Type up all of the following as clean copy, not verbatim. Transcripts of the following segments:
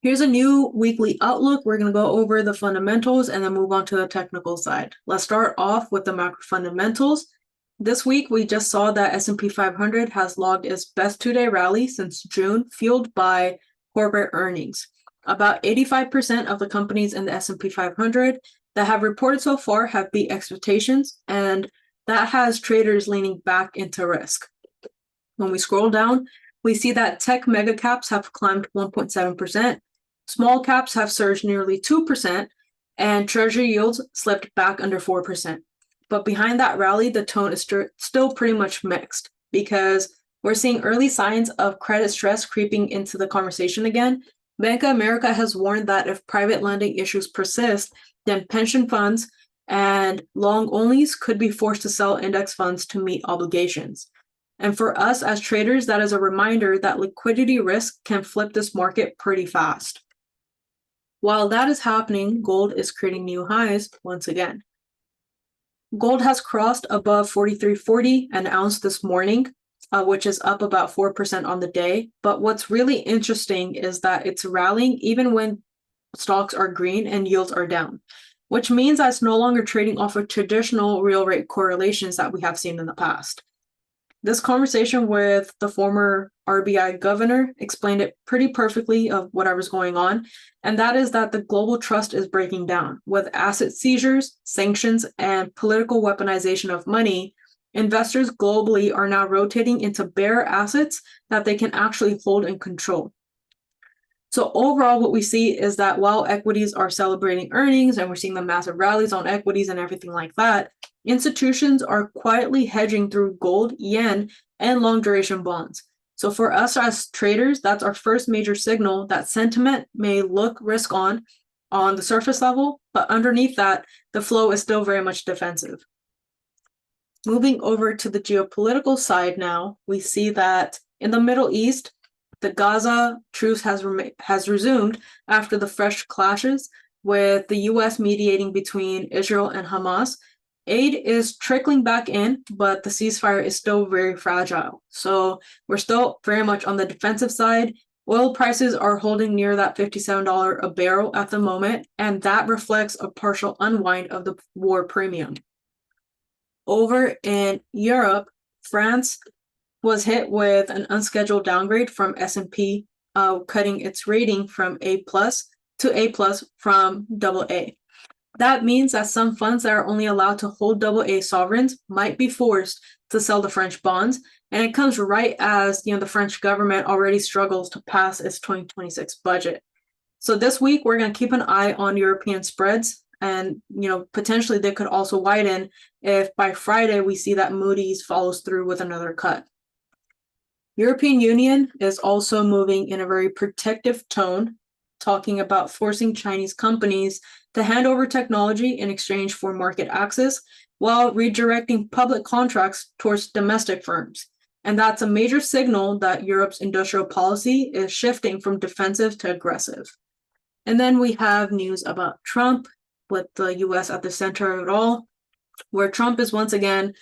Here's a new weekly outlook. We're going to go over the fundamentals and then move on to the technical side. Let's start off with the macro fundamentals. This week, we just saw that S&P 500 has logged its best two-day rally since June, fueled by corporate earnings. About 85% of the companies in the S&P 500 that have reported so far have beat expectations, and that has traders leaning back into risk. When we scroll down, we see that tech mega caps have climbed 1.7%. Small caps have surged nearly 2%, and treasury yields slipped back under 4%. But behind that rally, the tone is still pretty much mixed because we're seeing early signs of credit stress creeping into the conversation again. Bank of America has warned that if private lending issues persist, then pension funds and long-onlys could be forced to sell index funds to meet obligations. And for us as traders, that is a reminder that liquidity risk can flip this market pretty fast. While that is happening, gold is creating new highs once again. Gold has crossed above 43.40 an ounce this morning, which is up about 4% on the day. But what's really interesting is that it's rallying even when stocks are green and yields are down, which means that it's no longer trading off of traditional real rate correlations that we have seen in the past. This conversation with the former RBI governor explained it pretty perfectly of whatever's going on, and that is that the global trust is breaking down. With asset seizures, sanctions, and political weaponization of money, investors globally are now rotating into bearer assets that they can actually hold and control. So overall, what we see is that while equities are celebrating earnings and we're seeing the massive rallies on equities and everything like that, institutions are quietly hedging through gold, yen, and long duration bonds. So for us as traders, that's our first major signal that sentiment may look risk on the surface level, but underneath that, the flow is still very much defensive. Moving over to the geopolitical side now, we see that in the Middle East, the Gaza truce has resumed after the fresh clashes, with the U.S. mediating between Israel and Hamas. Aid is trickling back in, but the ceasefire is still very fragile. So we're still very much on the defensive side. Oil prices are holding near that $57 a barrel at the moment, and that reflects a partial unwind of the war premium. Over in Europe, France was hit with an unscheduled downgrade from S&P, cutting its rating from A+ to A+ from AA. That means that some funds that are only allowed to hold AA sovereigns might be forced to sell the French bonds, and it comes right as the French government already struggles to pass its 2026 budget. So this week we're going to keep an eye on European spreads, and potentially they could also widen if by Friday we see that Moody's follows through with another cut. European Union is also moving in a very protective tone, talking about forcing Chinese companies to hand over technology in exchange for market access while redirecting public contracts towards domestic firms. And that's a major signal that Europe's industrial policy is shifting from defensive to aggressive. And then we have news about Trump, with the US at the center of it all, where Trump is once again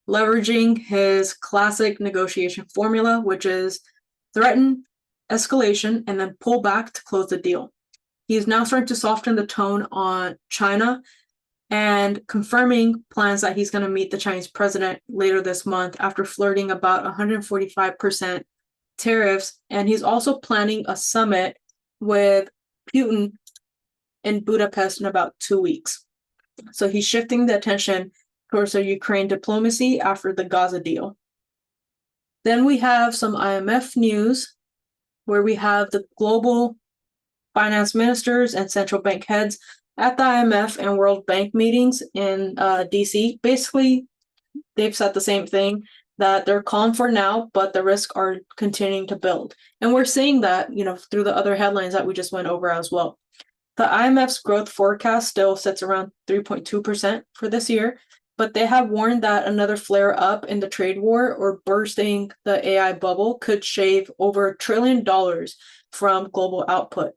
leveraging his classic negotiation formula, which is threaten, escalation, and then pull back to close the deal. He's now starting to soften the tone on China and confirming plans that he's going to meet the Chinese president later this month after flirting about 145% tariffs. And he's also planning a summit with Putin in Budapest in about 2 weeks. So he's shifting the attention towards the Ukraine diplomacy after the Gaza deal. Then we have some IMF news where we have the global finance ministers and central bank heads at the IMF and World Bank meetings in DC. Basically, they've said the same thing, that they're calm for now, but the risks are continuing to build. And we're seeing that, through the other headlines that we just went over as well. The IMF's growth forecast still sits around 3.2% for this year, but they have warned that another flare up in the trade war or bursting the AI bubble could shave over $1 trillion from global output.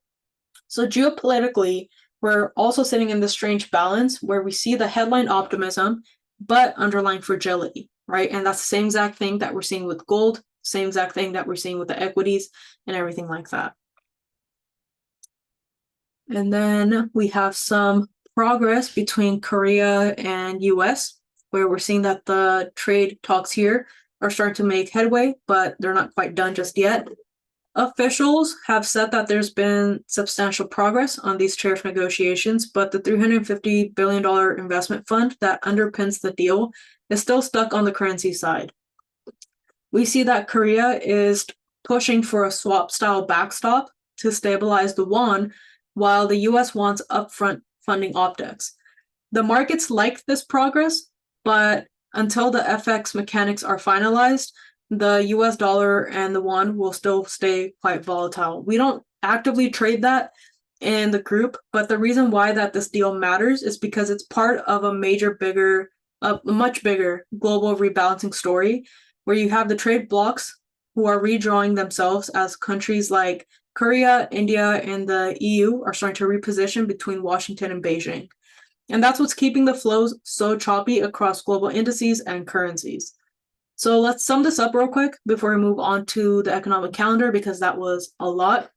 So geopolitically, we're also sitting in this strange balance where we see the headline optimism, but underlying fragility, right? And that's the same exact thing that we're seeing with gold, same exact thing that we're seeing with the equities and everything like that. And then we have some progress between Korea and US, where we're seeing that the trade talks here are starting to make headway, but they're not quite done just yet. Officials have said that there's been substantial progress on these tariff negotiations, but the $350 billion investment fund that underpins the deal is still stuck on the currency side. We see that Korea is pushing for a swap-style backstop to stabilize the won, while the US wants upfront funding optics. The markets like this progress, but until the FX mechanics are finalized, the US dollar and the won will still stay quite volatile. We don't actively trade that in the group, but the reason why that this deal matters is because it's part of a much bigger global rebalancing story where you have the trade blocs who are redrawing themselves as countries like Korea, India, and the EU are starting to reposition between Washington and Beijing. And that's what's keeping the flows so choppy across global indices and currencies. So let's sum this up real quick before we move on to the economic calendar, because that was a lot.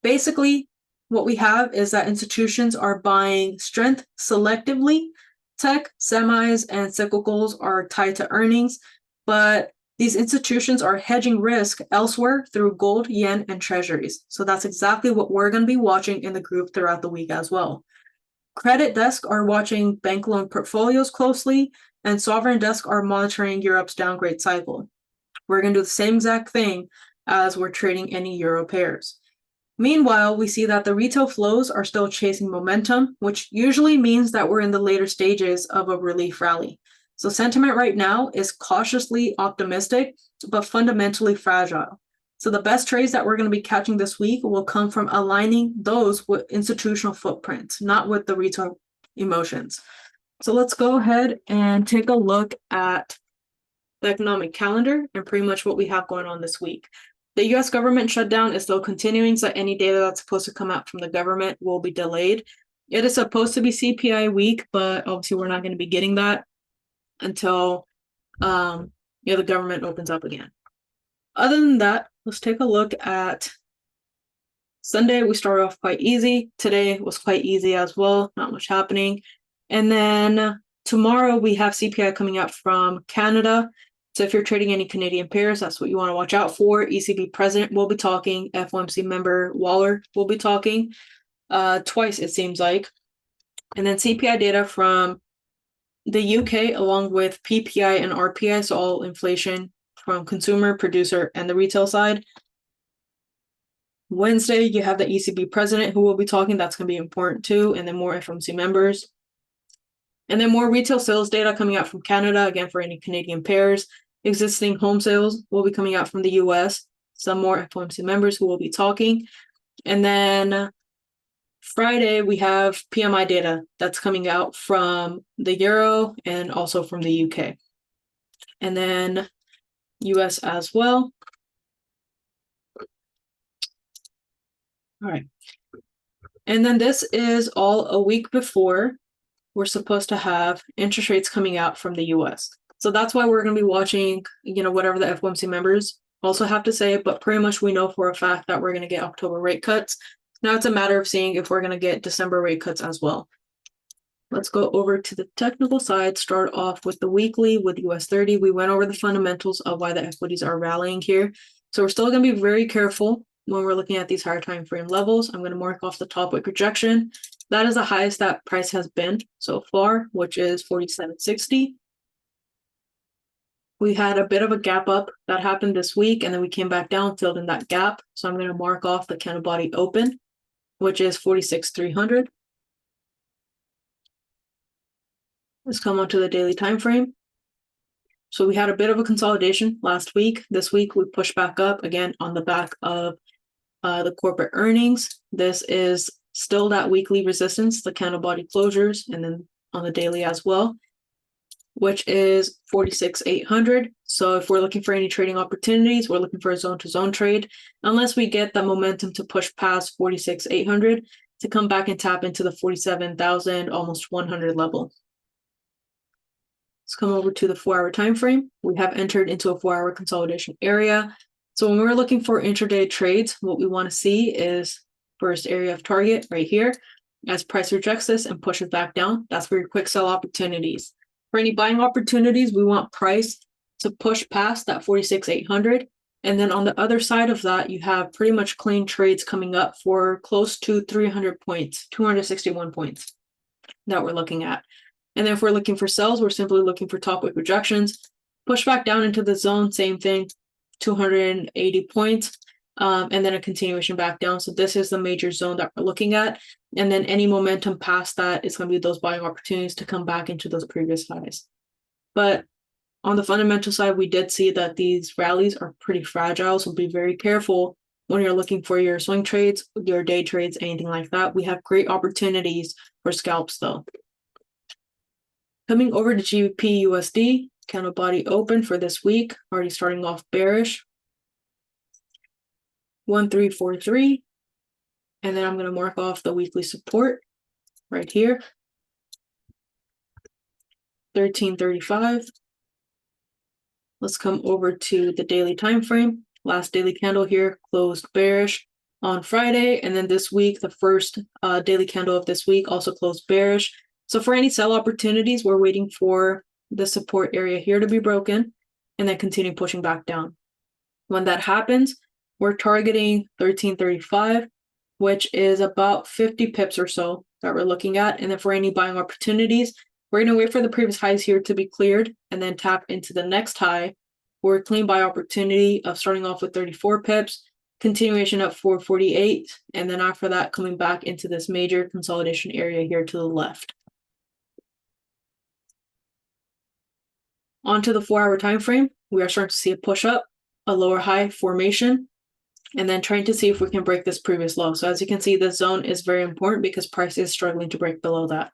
Basically, what we have is that institutions are buying strength selectively. Tech, semis, and cyclicals are tied to earnings, but these institutions are hedging risk elsewhere through gold, yen, and treasuries. So that's exactly what we're going to be watching in the group throughout the week as well. Credit desk are watching bank loan portfolios closely, and sovereign desk are monitoring Europe's downgrade cycle. We're going to do the same exact thing as we're trading any euro pairs. Meanwhile, we see that the retail flows are still chasing momentum, which usually means that we're in the later stages of a relief rally. So sentiment right now is cautiously optimistic, but fundamentally fragile. So the best trades that we're going to be catching this week will come from aligning those with institutional footprints, not with the retail emotions. So let's go ahead and take a look at the economic calendar and pretty much what we have going on this week. The US government shutdown is still continuing, so any data that's supposed to come out from the government will be delayed. It is supposed to be CPI week, but obviously we're not going to be getting that until the government opens up again. Other than that, let's take a look at Sunday. We started off quite easy. Today was quite easy as well, not much happening. And then tomorrow we have CPI coming out from Canada. So if you're trading any Canadian pairs, that's what you want to watch out for. ECB president will be talking. FOMC member Waller will be talking twice, it seems like. And then CPI data from the UK, along with PPI and RPI, so all inflation from consumer, producer, and the retail side. Wednesday, you have the ECB president who will be talking. That's going to be important too. And then more FOMC members. And then more retail sales data coming out from Canada, again, for any Canadian pairs. Existing home sales will be coming out from the US. Some more FOMC members who will be talking. And then Friday, we have PMI data that's coming out from the Euro and also from the UK. And then US as well. All right. And then this is all a week before we're supposed to have interest rates coming out from the US. So that's why we're going to be watching, whatever the FOMC members also have to say, but pretty much we know for a fact that we're going to get October rate cuts. Now it's a matter of seeing if we're going to get December rate cuts as well. Let's go over to the technical side, start off with the weekly with US 30. We went over the fundamentals of why the equities are rallying here. So we're still going to be very careful when we're looking at these higher time frame levels. I'm going to mark off the top wick rejection. That is the highest that price has been so far, which is 47.60. We had a bit of a gap up that happened this week, and then we came back down, filled in that gap. So I'm going to mark off the candle body open, which is 46.300. Let's come on to the daily time frame. So we had a bit of a consolidation last week. This week we pushed back up again on the back of the corporate earnings. This is still that weekly resistance, the candle body closures, and then on the daily as well, which is 46.800. So if we're looking for any trading opportunities, we're looking for a zone-to-zone trade, unless we get the momentum to push past 46.800 to come back and tap into the 47,000, almost 100 level. Let's come over to the 4-hour time frame. We have entered into a 4-hour consolidation area. So when we're looking for intraday trades, what we want to see is first area of target right here. As price rejects this and pushes back down, that's for your quick sell opportunities. For any buying opportunities, we want price to push past that 46,800. And then on the other side of that, you have pretty much clean trades coming up for close to 300 points, 261 points that we're looking at. And then if we're looking for sells, we're simply looking for top wick rejections, push back down into the zone, same thing, 280 points, and then a continuation back down. So this is the major zone that we're looking at. And then any momentum past that is going to be those buying opportunities to come back into those previous highs. But on the fundamental side, we did see that these rallies are pretty fragile, so be very careful when you're looking for your swing trades, your day trades, anything like that. We have great opportunities for scalps though. Coming over to GBP USD, candle body open for this week, already starting off bearish. 1343. And then I'm going to mark off the weekly support right here. 1335. Let's come over to the daily time frame. Last daily candle here closed bearish on Friday, and then this week, the first daily candle of this week also closed bearish. So for any sell opportunities, we're waiting for the support area here to be broken and then continue pushing back down. When that happens, we're targeting 1335, which is about 50 pips or so that we're looking at. And then for any buying opportunities, we're going to wait for the previous highs here to be cleared and then tap into the next high for a clean buy opportunity of starting off with 34 pips, continuation at 448, and then after that coming back into this major consolidation area here to the left. Onto the 4-hour time frame, we are starting to see a push up, a lower high formation, and then trying to see if we can break this previous low. So as you can see, this zone is very important because price is struggling to break below that.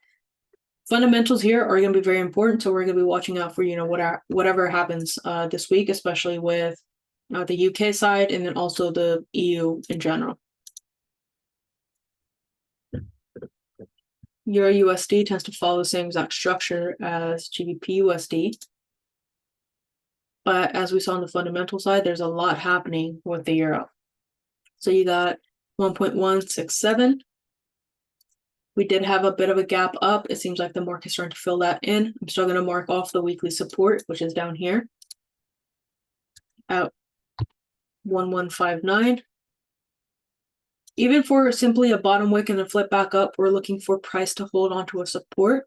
Fundamentals here are going to be very important, so we're going to be watching out for whatever happens this week, especially with the UK side and then also the EU in general. Euro USD tends to follow the same exact structure as GBP USD, but as we saw on the fundamental side, there's a lot happening with the euro. So you got 1.167. We did have a bit of a gap up. It seems like the market's starting to fill that in. I'm still going to mark off the weekly support, which is down here at 1159. Even for simply a bottom wick and a flip back up, we're looking for price to hold onto a support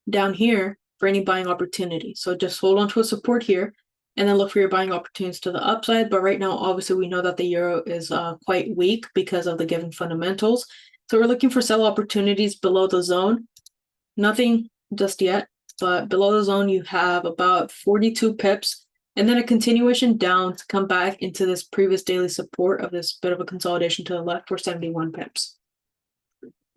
down here for any buying opportunity. So just hold onto a support here and then look for your buying opportunities to the upside. But right now, obviously, we know that the euro is quite weak because of the given fundamentals. So we're looking for sell opportunities below the zone. Nothing just yet, but below the zone, you have about 42 pips and then a continuation down to come back into this previous daily support of this bit of a consolidation to the left for 71 pips.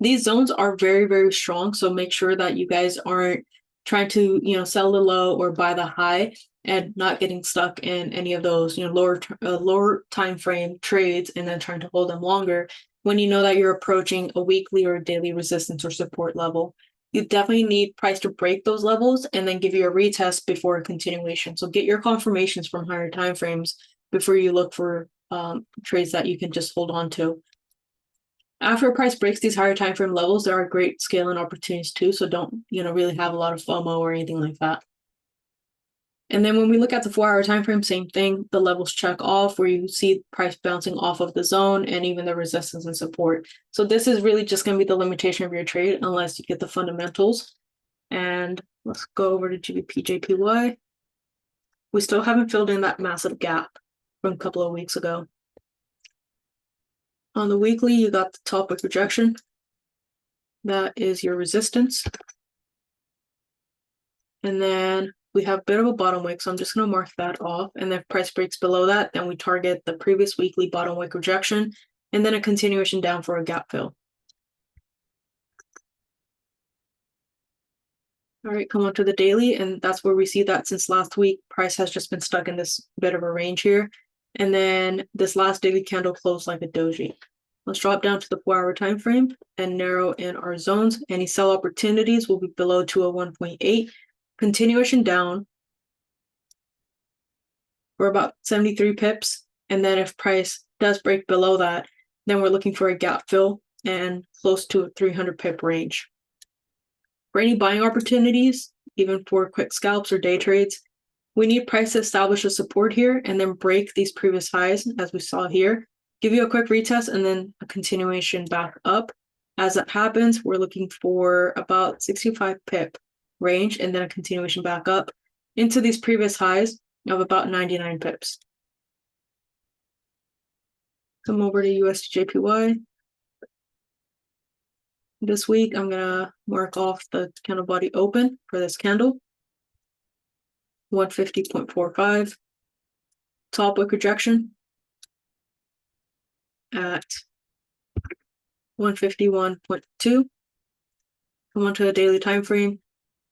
These zones are very, very strong. So make sure that you guys aren't trying to, sell the low or buy the high and not getting stuck in any of those, lower time frame trades and then trying to hold them longer when you know that you're approaching a weekly or daily resistance or support level. You definitely need price to break those levels and then give you a retest before a continuation. So get your confirmations from higher time frames before you look for trades that you can just hold on to. After a price breaks these higher time frame levels, there are great scaling opportunities too. So don't, really have a lot of FOMO or anything like that. And then when we look at the 4-hour time frame, same thing. The levels check off where you see price bouncing off of the zone and even the resistance and support. So this is really just going to be the limitation of your trade unless you get the fundamentals. And let's go over to GBP JPY. We still haven't filled in that massive gap from a couple of weeks ago. On the weekly, you got the top wick rejection. That is your resistance. And then we have a bit of a bottom wick, so I'm just going to mark that off. And then if price breaks below that, then we target the previous weekly bottom wick rejection, and then a continuation down for a gap fill. All right, come on to the daily, and that's where we see that since last week, price has just been stuck in this bit of a range here. And then this last daily candle closed like a doji. Let's drop down to the 4-hour time frame and narrow in our zones. Any sell opportunities will be below 201.8. Continuation down for about 73 pips. And then if price does break below that, Then we're looking for a gap fill and close to a 300 pip range. For any buying opportunities, even for quick scalps or day trades, we need price to establish a support here and then break these previous highs as we saw here, give you a quick retest and then a continuation back up. As that happens, we're looking for about 65 pip range and then a continuation back up into these previous highs of about 99 pips. Come over to USD/JPY. This week, I'm gonna mark off the candle body open for this candle. 150.45. Top wick rejection at 151.2. Come on to a daily time frame.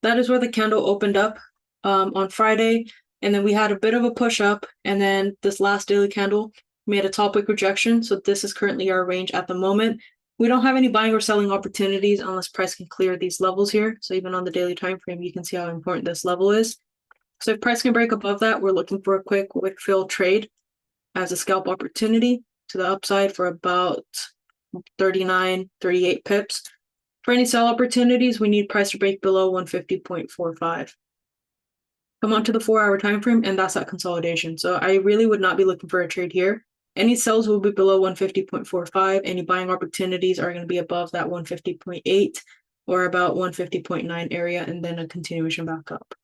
That is where the candle opened up on Friday, and then we had a bit of a push up, and then this last daily candle made a top wick rejection. So this is currently our range at the moment. We don't have any buying or selling opportunities unless price can clear these levels here. So even on the daily time frame, you can see how important this level is. So if price can break above that, we're looking for a quick wick fill trade as a scalp opportunity to the upside for about 39, 38 pips. For any sell opportunities, we need price to break below 150.45. Come on to the 4-hour time frame, and that's that consolidation. So I really would not be looking for a trade here. Any sells will be below 150.45. Any buying opportunities are going to be above that 150.8 or about 150.9 area, and then a continuation back up.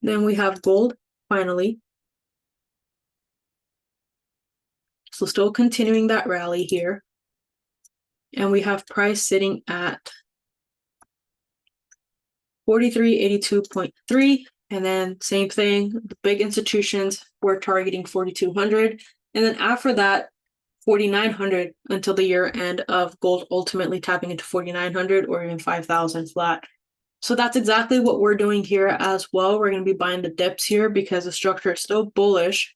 Then we have gold, finally. So still continuing that rally here. And we have price sitting at 4382.3. And then same thing, the big institutions were targeting 4,200. And then after that, 4,900 until the year end of gold ultimately tapping into 4,900 or even 5,000 flat. So that's exactly what we're doing here as well. We're going to be buying the dips here because the structure is still bullish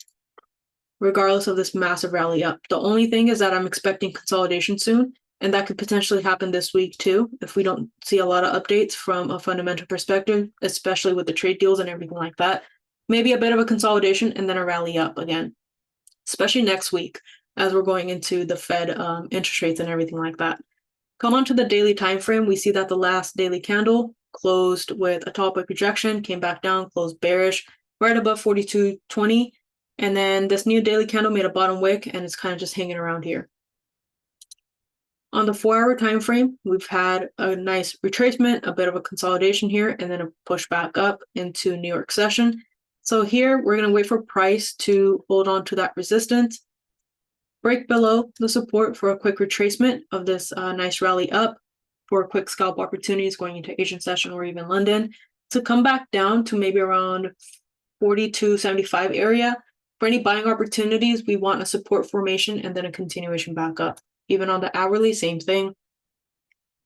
regardless of this massive rally up. The only thing is that I'm expecting consolidation soon, and that could potentially happen this week too if we don't see a lot of updates from a fundamental perspective, especially with the trade deals and everything like that. Maybe a bit of a consolidation and then a rally up again, especially next week as we're going into the Fed interest rates and everything like that. Come on to the daily time frame. We see that the last daily candle closed with a top wick rejection, came back down, closed bearish, right above 42.20. And then this new daily candle made a bottom wick and it's kind of just hanging around here. On the 4-hour time frame, we've had a nice retracement, a bit of a consolidation here, and then a push back up into New York session. So here we're going to wait for price to hold on to that resistance, break below the support for a quick retracement of this nice rally up for quick scalp opportunities going into Asian session or even London, to come back down to maybe around 42.75 area. For any buying opportunities, we want a support formation and then a continuation back up. Even on the hourly, same thing.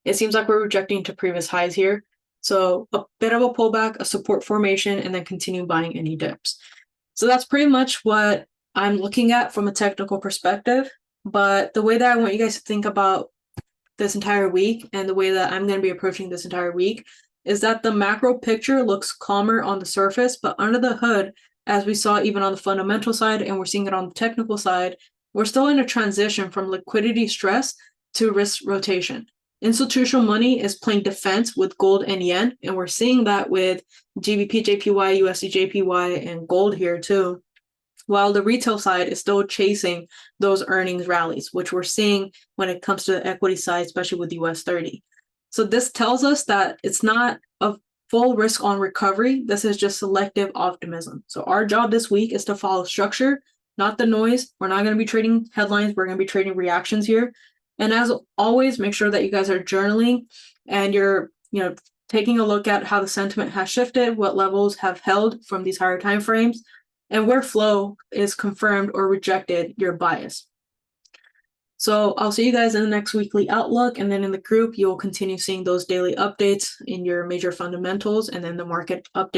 It seems like we're rejecting to previous highs here. So a bit of a pullback, a support formation, and then continue buying any dips. So that's pretty much what I'm looking at from a technical perspective. But the way that I want you guys to think about this entire week and the way that I'm going to be approaching this entire week is that the macro picture looks calmer on the surface, but under the hood, as we saw even on the fundamental side, and we're seeing it on the technical side, we're still in a transition from liquidity stress to risk rotation. Institutional money is playing defense with gold and yen, and we're seeing that with GBP, JPY, USD, JPY, and gold here too. While the retail side is still chasing those earnings rallies, which we're seeing when it comes to the equity side, especially with US 30. So this tells us that it's not a full risk on recovery. This is just selective optimism. So our job this week is to follow structure, not the noise. We're not going to be trading headlines. We're going to be trading reactions here. And as always, make sure that you guys are journaling and you're, taking a look at how the sentiment has shifted, what levels have held from these higher time frames, and where flow is confirmed or rejected your bias. So I'll see you guys in the next weekly outlook, and then in the group, you'll continue seeing those daily updates in your major fundamentals and then the market update.